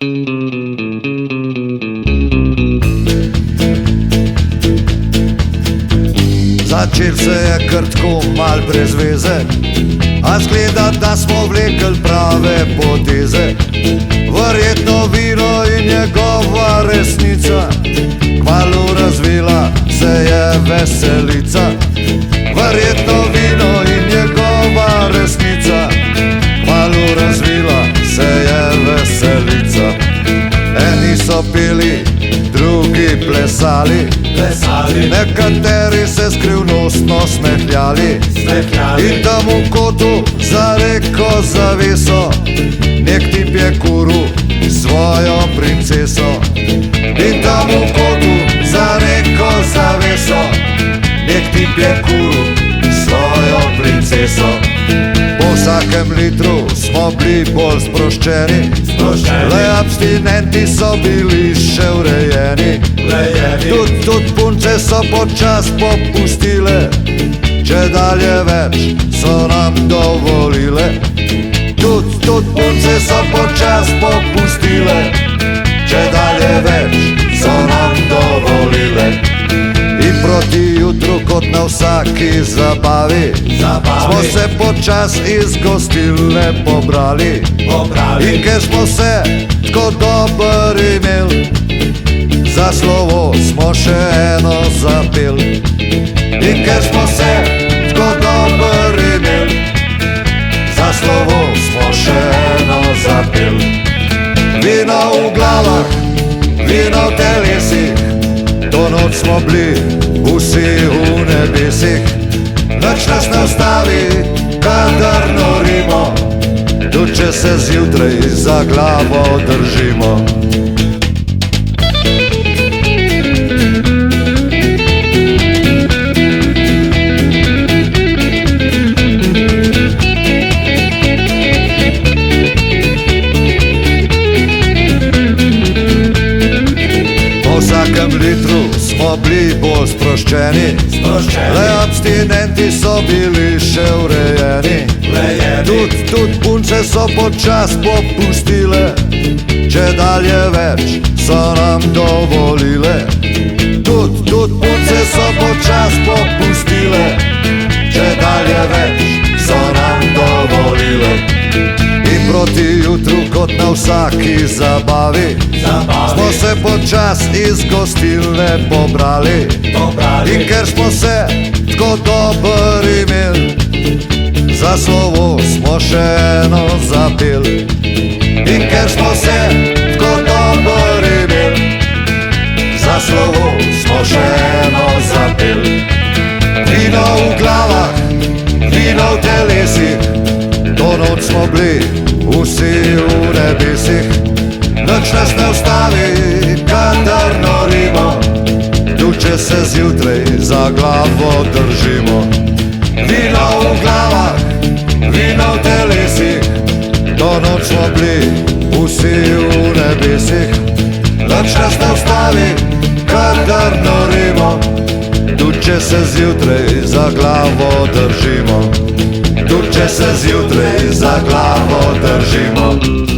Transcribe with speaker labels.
Speaker 1: Začel se je kar tako mal brez veze, a zgleda, da smo vlekli prave poteze. Verjetno vino in njegova resnica, kmalu razvila se je veselica. Verjetno vino in njegova resnica, kmalu razvila se je veselica. Eni so pili, drugi plesali, nekateri se skrivnostno smehljali. In tam v kotu za reko zaveso nek tip je kuril svojo princeso. In tam v kotu za reko zaveso nek tip je kuril svojo princeso. Po vsakem litru smo bili bolj sproščeni, le abstinenti so bili še urejeni. Tudi punce so počas popustile, čedalje več so nam dovolile. Tudi punce so počas popustile, čedalje več so nam dovolile. In proti jutru, kot na vsaki zabavi, smo se počas iz gostilne pobrali. In ker smo se tako dober imeli, za slovo smo še eno zapeli. In ker smo se tako dober imeli, za slovo smo še eno zapeli. Vino v glavah, vino v telesih, to noč smo bili vsi v nebesih. Noč nas ne ustavi, kadar norimo, tudi če se zjutraj za glavo držimo. Po vsakem litru smo bili bolj sproščeni, le abstinenti so bili še urejeni. Tudi punce so počas popustile, čedalje več so nam dovolile. Tudi punce so počas popustile, čedalje več so nam dovolile. In proti jutru, kot na vsaki zabavi, smo se počas iz gostilne pobrali. In ker smo se tako dober imeli, za slovo smo še eno zapeli. In ker smo se tako dober imeli, za slovo smo še eno zapeli. Vino v glavah, vino v telesih, to noč smo bili vsi v nebesih. Noč nas ne ustavi, kadar norimo, tudi če se zjutraj za glavo držimo. Vino v glavah, vino v telesih, to noč smo bili vsi v nebesih. Noč nas ne ustavi, kadar norimo, tudi če se zjutraj za glavo držimo. Tudi če se zjutraj za glavo držimo.